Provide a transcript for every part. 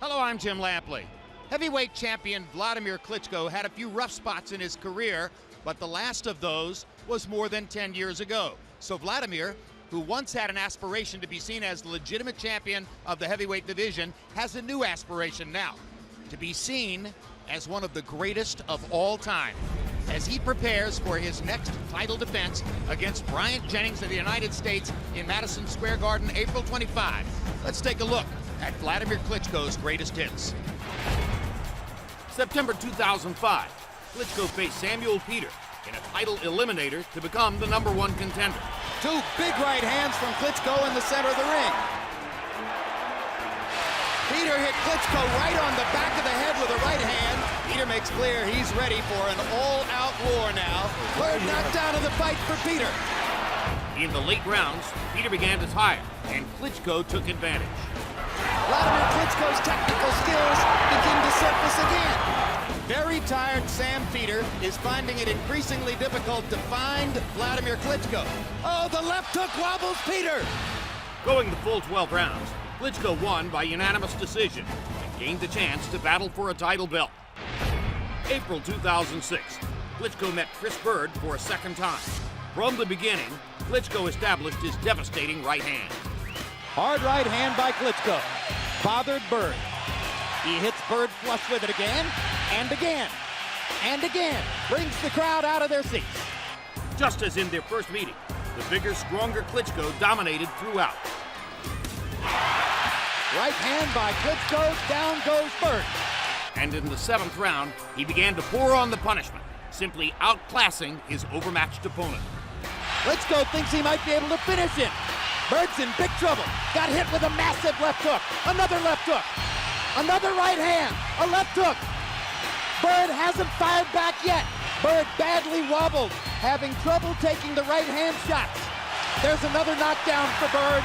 Hello, I'm Jim Lampley. Heavyweight champion Wladimir Klitschko had a few rough spots in his career, but the last of those was more than 10 years ago. So Wladimir, who once had an aspiration to be seen as the legitimate champion of the heavyweight division, has a new aspiration now, to be seen as one of the greatest of all time, as he prepares for his next title defense against Bryant Jennings of the United States in Madison Square Garden, April 25. Let's take a look at Wladimir Klitschko's greatest hits. September 2005, Klitschko faced Samuel Peter in a title eliminator to become the #1 contender. Two big right hands from Klitschko in the center of the ring. Peter hit Klitschko right on the back of the head with a right hand. Peter makes clear he's ready for an all-out war now. Third knockdown of the fight for Peter. In the late rounds, Peter began to tire, and Klitschko took advantage. Wladimir Klitschko's technical skills begin to surface again. Very tired Sam Peter is finding it increasingly difficult to find Wladimir Klitschko. Oh, the left hook wobbles Peter. Going the full 12 rounds, Klitschko won by unanimous decision and gained the chance to battle for a title belt. April 2006, Klitschko met Chris Bird for a second time. From the beginning, Klitschko established his devastating right hand. Hard right hand by Klitschko. Bothered Bird. He hits Bird flush with it again, and again, and again. Brings the crowd out of their seats. Just as in their first meeting, the bigger, stronger Klitschko dominated throughout. Right hand by Klitschko, down goes Bird. And in the 7th round, he began to pour on the punishment, simply outclassing his overmatched opponent. Klitschko thinks he might be able to finish him. Bird's in big trouble. Got hit with a massive left hook. Another left hook. Another right hand. A left hook. Bird hasn't fired back yet. Bird badly wobbled, having trouble taking the right hand shots. There's another knockdown for Bird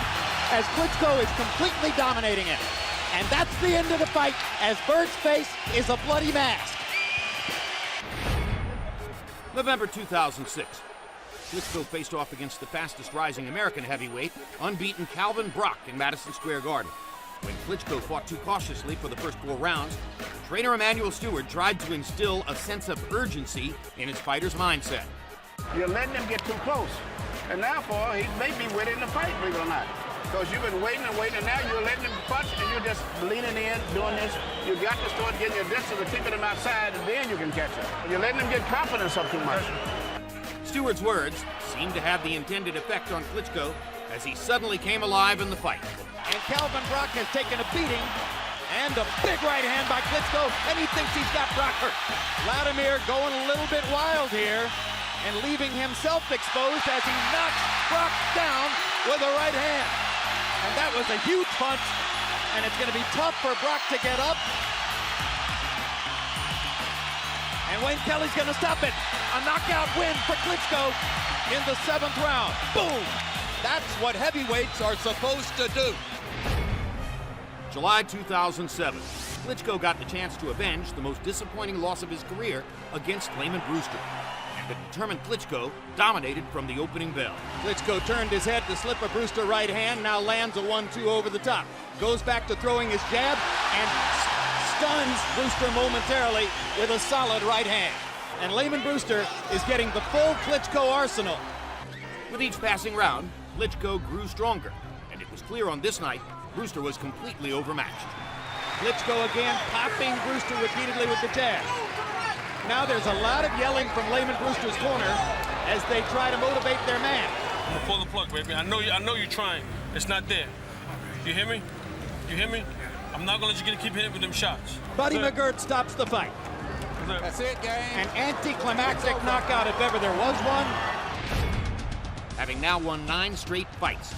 as Klitschko is completely dominating it. And that's the end of the fight as Bird's face is a bloody mask. November 2006. Klitschko faced off against the fastest rising American heavyweight, unbeaten Calvin Brock in Madison Square Garden. When Klitschko fought too cautiously for the first 4 rounds, trainer Emanuel Stewart tried to instill a sense of urgency in his fighter's mindset. You're letting him get too close, and therefore he may be winning the fight, believe it or not. Because you've been waiting and waiting, and now you're letting him punch, and you're just leaning in, doing this. You got to start getting your distance and keeping him outside, and then you can catch him. You're letting him get confidence up too much. Stewart's words seemed to have the intended effect on Klitschko as he suddenly came alive in the fight. And Calvin Brock has taken a beating, and a big right hand by Klitschko, and he thinks he's got Brock hurt. Wladimir going a little bit wild here, and leaving himself exposed as he knocks Brock down with a right hand. And that was a huge punch, and it's going to be tough for Brock to get up. And Wayne Kelly's going to stop it. A knockout win for Klitschko in the 7th round. Boom! That's what heavyweights are supposed to do. July 2007, Klitschko got the chance to avenge the most disappointing loss of his career against Layman Brewster. And the determined Klitschko dominated from the opening bell. Klitschko turned his head to slip a Brewster right hand, now lands a 1-2 over the top. Goes back to throwing his jab and stuns Brewster momentarily with a solid right hand. And Layman Brewster is getting the full Klitschko arsenal. With each passing round, Klitschko grew stronger, and it was clear on this night Brewster was completely overmatched. Klitschko again popping Brewster repeatedly with the jab. Now there's a lot of yelling from Layman Brewster's corner as they try to motivate their man. I'm gonna pull the plug, baby. I know you're trying. It's not there. You hear me? You hear me? I'm not gonna let you keep hitting with them shots. Buddy McGirt stops the fight. That's it, gang. An anticlimactic knockout if ever there was one. Having now won 9 straight fights,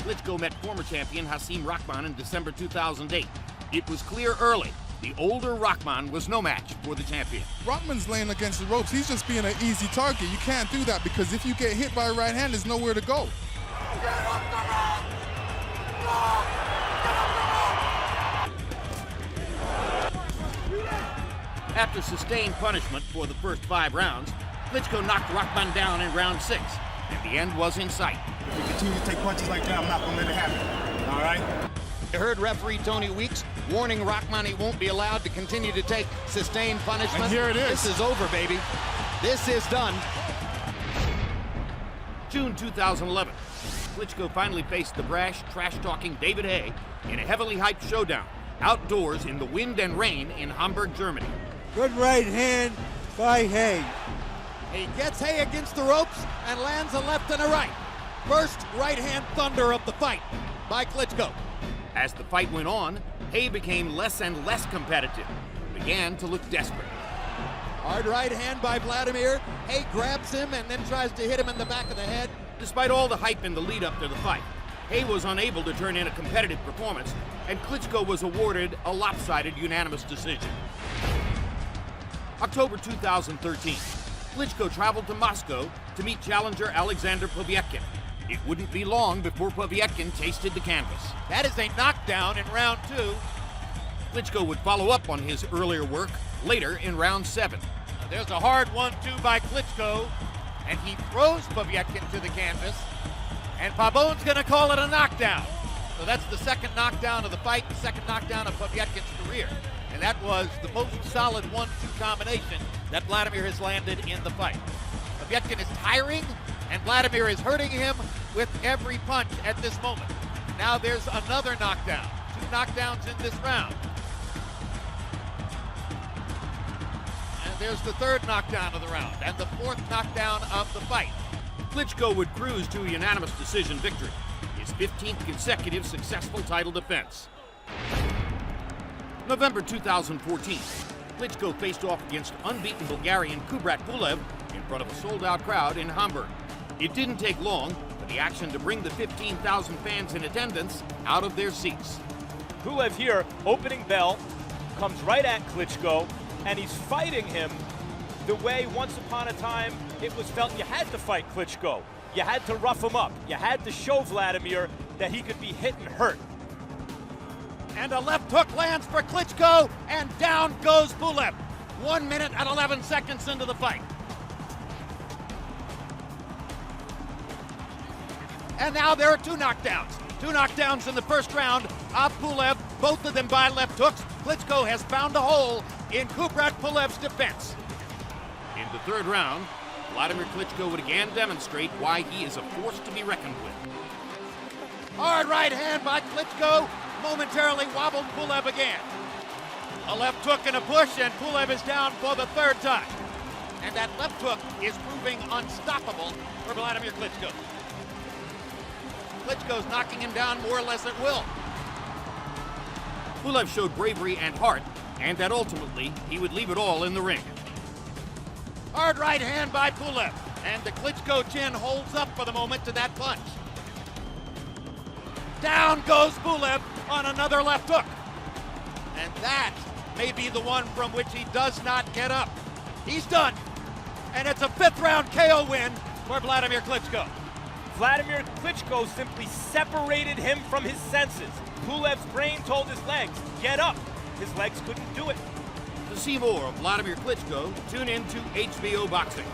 Klitschko met former champion Hasim Rahman in December 2008. It was clear early the older Rahman was no match for the champion. Rahman's laying against the ropes. He's just being an easy target. You can't do that because if you get hit by a right hand, there's nowhere to go. After sustained punishment for the first 5 rounds, Klitschko knocked Rahman down in round 6, and the end was in sight. If we continue to take punches like that, I'm not going to let it happen. All right? You heard referee Tony Weeks warning Rahman he won't be allowed to continue to take sustained punishment. And here it is. This is over, baby. This is done. June 2011. Klitschko finally faced the brash, trash-talking David Haye in a heavily hyped showdown outdoors in the wind and rain in Hamburg, Germany. Good right hand by Haye. He gets Haye against the ropes and lands a left and a right. First right-hand thunder of the fight by Klitschko. As the fight went on, Haye became less and less competitive, began to look desperate. Hard right hand by Wladimir. Haye grabs him and then tries to hit him in the back of the head. Despite all the hype in the lead-up to the fight, Haye was unable to turn in a competitive performance, and Klitschko was awarded a lopsided unanimous decision. October 2013, Klitschko traveled to Moscow to meet challenger Alexander Povetkin. It wouldn't be long before Povetkin tasted the canvas. That is a knockdown in round 2. Klitschko would follow up on his earlier work later in round 7. There's a hard 1-2 by Klitschko, and he throws Povetkin to the canvas, and Pabon's gonna call it a knockdown. So that's the second knockdown of the fight, the second knockdown of Povetkin's career. And that was the most solid 1-2 combination that Wladimir has landed in the fight. Povetkin is tiring, and Wladimir is hurting him with every punch at this moment. Now there's another knockdown. 2 knockdowns in this round. And there's the third knockdown of the round, and the 4th knockdown of the fight. Klitschko would cruise to a unanimous decision victory, his 15th consecutive successful title defense. November 2014, Klitschko faced off against unbeaten Bulgarian Kubrat Pulev in front of a sold-out crowd in Hamburg. It didn't take long for the action to bring the 15,000 fans in attendance out of their seats. Pulev here, opening bell, comes right at Klitschko, and he's fighting him the way once upon a time it was felt you had to fight Klitschko. You had to rough him up. You had to show Wladimir that he could be hit and hurt. And a left hook lands for Klitschko, and down goes Pulev. 1 minute and 11 seconds into the fight. And now there are 2 knockdowns. 2 knockdowns in the first round of Pulev, both of them by left hooks. Klitschko has found a hole in Kubrat Pulev's defense. In the third round, Wladimir Klitschko would again demonstrate why he is a force to be reckoned with. Hard right hand by Klitschko, momentarily wobbled Pulev again. A left hook and a push, and Pulev is down for the 3rd time. And that left hook is proving unstoppable for Wladimir Klitschko. Klitschko's knocking him down more or less at will. Pulev showed bravery and heart, and that ultimately he would leave it all in the ring. Hard right hand by Pulev, and the Klitschko chin holds up for the moment to that punch. Down goes Pulev on another left hook. And that may be the one from which he does not get up. He's done, and it's a 5th round KO win for Wladimir Klitschko. Wladimir Klitschko simply separated him from his senses. Pulev's brain told his legs, get up. His legs couldn't do it. To see more of Wladimir Klitschko, tune in to HBO Boxing.